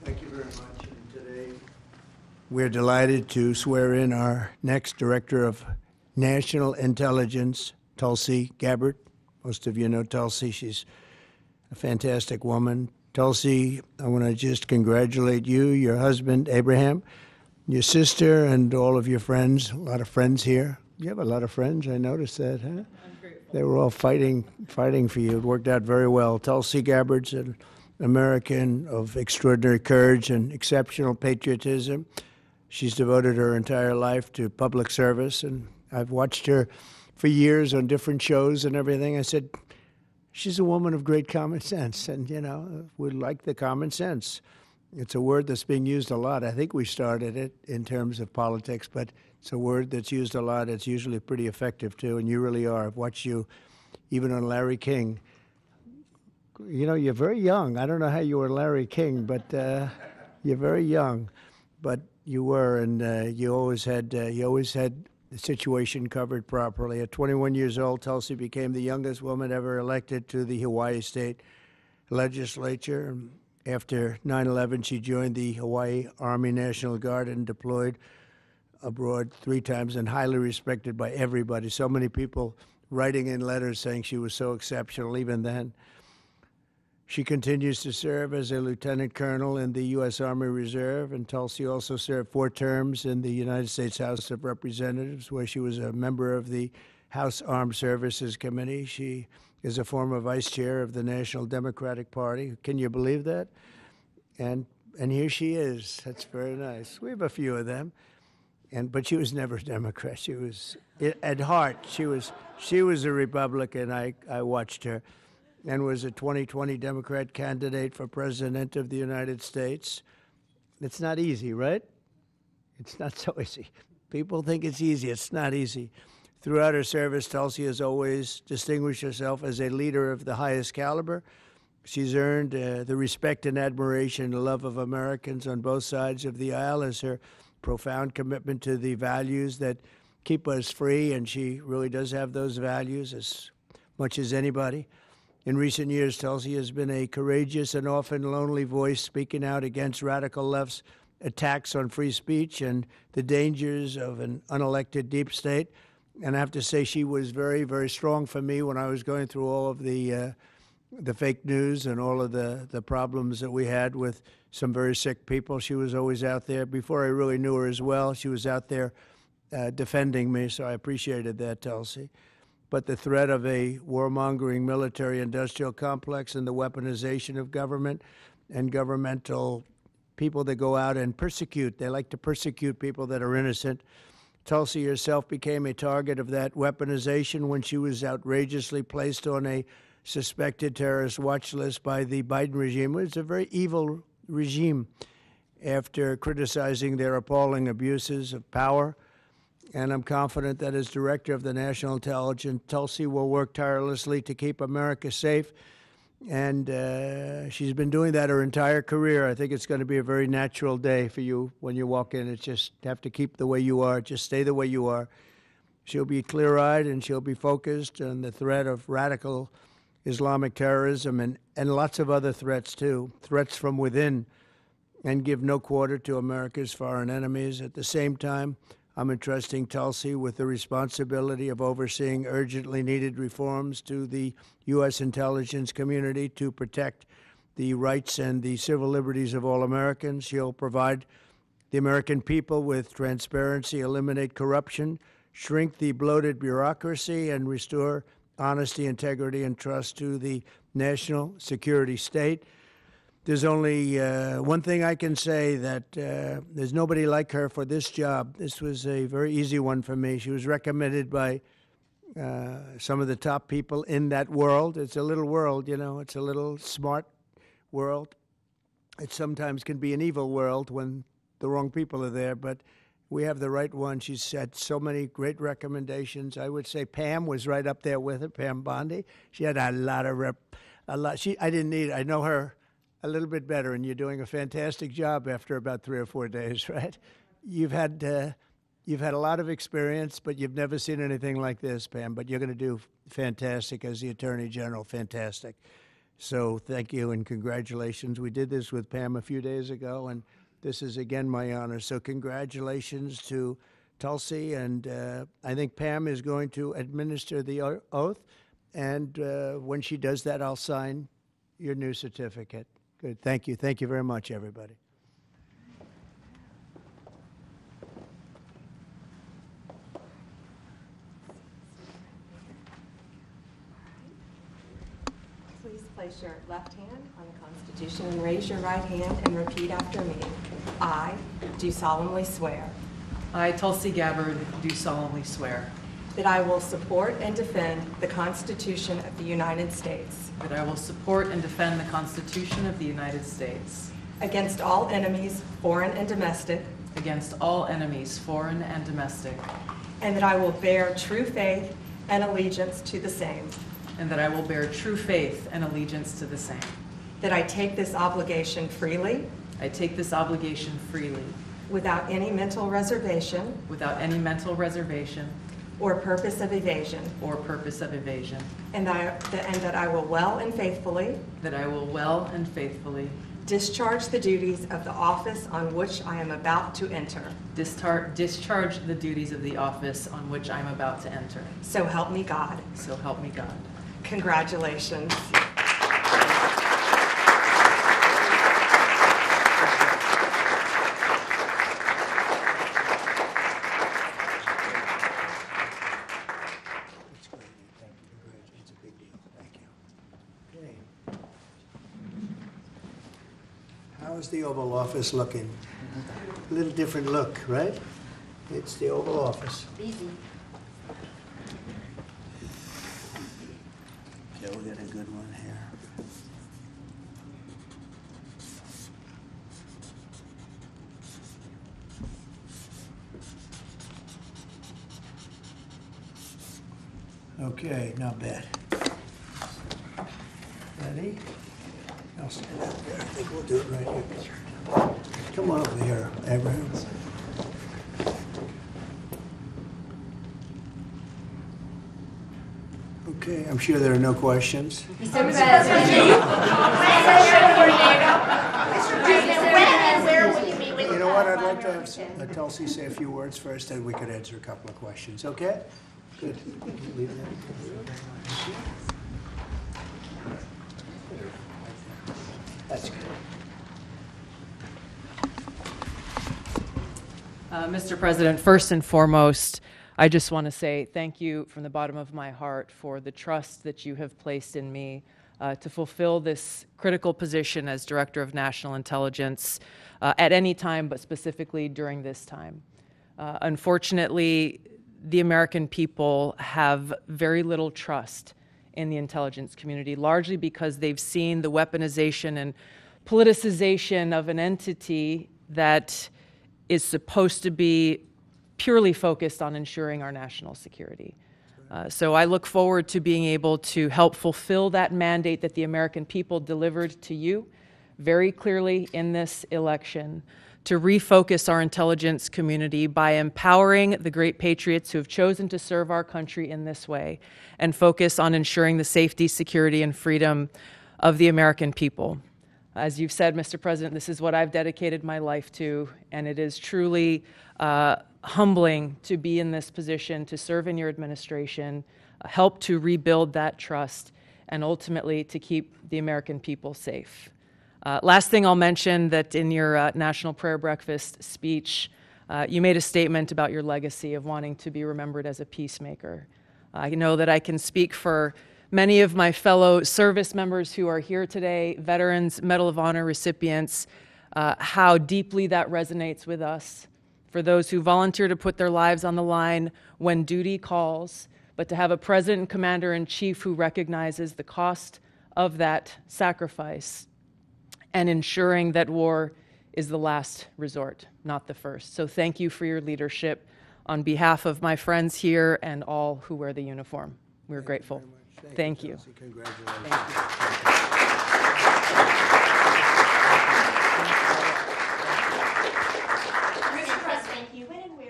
Thank you very much. And today, we're delighted to swear in our next Director of National Intelligence, Tulsi Gabbard. Most of you know Tulsi. She's a fantastic woman. Tulsi, I want to just congratulate you, your husband, Abraham, your sister, and all of your friends. A lot of friends here. You have a lot of friends. I noticed that, huh? I'm grateful. They were all fighting for you. It worked out very well. Tulsi Gabbard's an American of extraordinary courage and exceptional patriotism. She's devoted her entire life to public service, and I've watched her for years on different shows and everything. I said, she's a woman of great common sense, and, you know, we like the common sense. It's a word that's being used a lot. I think we started it in terms of politics, but it's a word that's used a lot. It's usually pretty effective, too, and you really are. I've watched you even on Larry King. You know, you're very young. I don't know how you were Larry King, but you're very young. But you were, and you always had the situation covered properly. At 21 years old, Tulsi became the youngest woman ever elected to the Hawaii State Legislature. After 9/11, she joined the Hawaii Army National Guard and deployed abroad 3 times, and highly respected by everybody. So many people writing in letters saying she was so exceptional even then. She continues to serve as a lieutenant colonel in the U.S. Army Reserve, and Tulsi also served 4 terms in the United States House of Representatives, where she was a member of the House Armed Services Committee. She is a former vice chair of the National Democratic Party. Can you believe that? And here she is. That's very nice. We have a few of them. But she was never a Democrat. She was, at heart, she was a Republican. I watched her, and was a 2020 Democrat candidate for President of the United States. It's not easy, right? It's not so easy. People think it's easy. It's not easy. Throughout her service, Tulsi has always distinguished herself as a leader of the highest caliber. She's earned the respect and admiration and love of Americans on both sides of the aisle as her profound commitment to the values that keep us free, and she really does have those values as much as anybody. In recent years, Tulsi has been a courageous and often lonely voice speaking out against radical left's attacks on free speech and the dangers of an unelected deep state. And I have to say, she was very, very strong for me when I was going through all of the fake news and all of the problems that we had with some very sick people. She was always out there. Before I really knew her as well, she was out there defending me, so I appreciated that, Tulsi. But the threat of a warmongering military-industrial complex and the weaponization of government and governmental people that go out and persecute. They like to persecute people that are innocent. Tulsi herself became a target of that weaponization when she was outrageously placed on a suspected terrorist watch list by the Biden regime. It's a very evil regime after criticizing their appalling abuses of power. And I'm confident that as Director of the National Intelligence, Tulsi will work tirelessly to keep America safe. And she's been doing that her entire career. I think it's going to be a very natural day for you when you walk in. It's just have to keep the way you are. Just stay the way you are. She'll be clear-eyed and she'll be focused on the threat of radical Islamic terrorism and lots of other threats, too, threats from within, and give no quarter to America's foreign enemies. At the same time, I'm entrusting Tulsi with the responsibility of overseeing urgently needed reforms to the U.S. intelligence community to protect the rights and the civil liberties of all Americans. She'll provide the American people with transparency, eliminate corruption, shrink the bloated bureaucracy, and restore honesty, integrity, and trust to the national security state. There's only one thing I can say, that there's nobody like her for this job. This was a very easy one for me. She was recommended by some of the top people in that world. It's a little world, you know. It's a little smart world. It sometimes can be an evil world when the wrong people are there, but we have the right one. She's had so many great recommendations. I would say Pam was right up there with her, Pam Bondi. She had a lot. I didn't need, I know her a little bit better, and you're doing a fantastic job after about 3 or 4 days, right? You've had a lot of experience, but you've never seen anything like this, Pam. But you're going to do fantastic as the Attorney General, fantastic. So thank you and congratulations. We did this with Pam a few days ago, and this is again my honor. So congratulations to Tulsi, and I think Pam is going to administer the oath, and when she does that, I'll sign your new certificate. Good. Thank you. Thank you very much, everybody. Please place your left hand on the Constitution and raise your right hand and repeat after me. I do solemnly swear I, Tulsi Gabbard, do solemnly swear that I will support and defend the Constitution of the United States that I will support and defend the Constitution of the United States against all enemies, foreign and domestic, against all enemies, foreign and domestic, and that I will bear true faith and allegiance to the same, and that I will bear true faith and allegiance to the same. that I take this obligation freely I take this obligation freely, without any mental reservation without any mental reservation or purpose of evasion, or purpose of evasion, and that I will well and faithfully that I will well and faithfully discharge the duties of the office on which I am about to enter. discharge the duties of the office on which I am about to enter. So help me God. So help me God. Congratulations. That's great. Thank you. Congratulations. It's a big deal. Thank you. Okay. How is the Oval Office looking? A little different look, right? It's the Oval Office. Easy. Okay, we got a good one here. Okay, not bad. Ready? I'll stand up there. I think we'll do it right here. Come on over here, Abraham. Okay, I'm sure there are no questions. Mr. President, when and where will you be with You know what, I'd us like to on have your Tulsi say a few words first, and we could answer a couple of questions, okay? Good. Leave that. That's good. Mr. President, first and foremost, I just want to say thank you from the bottom of my heart for the trust that you have placed in me to fulfill this critical position as Director of National Intelligence at any time, but specifically during this time. Unfortunately, the American people have very little trust in the intelligence community, largely because they've seen the weaponization and politicization of an entity that is supposed to be purely focused on ensuring our national security. So I look forward to being able to help fulfill that mandate that the American people delivered to you very clearly in this election, to refocus our intelligence community by empowering the great patriots who have chosen to serve our country in this way, and focus on ensuring the safety, security, and freedom of the American people. As you've said, Mr. President, this is what I've dedicated my life to, and it is truly humbling to be in this position, to serve in your administration, help to rebuild that trust, and ultimately to keep the American people safe. Last thing I'll mention, that in your National Prayer Breakfast speech, you made a statement about your legacy of wanting to be remembered as a peacemaker. I know that I can speak for many of my fellow service members who are here today, veterans, Medal of Honor recipients, how deeply that resonates with us. For those who volunteer to put their lives on the line when duty calls, but to have a President and Commander-in-Chief who recognizes the cost of that sacrifice and ensuring that war is the last resort, not the first. So thank you for your leadership on behalf of my friends here and all who wear the uniform. We're grateful. Thank you. Congratulations. Thank you.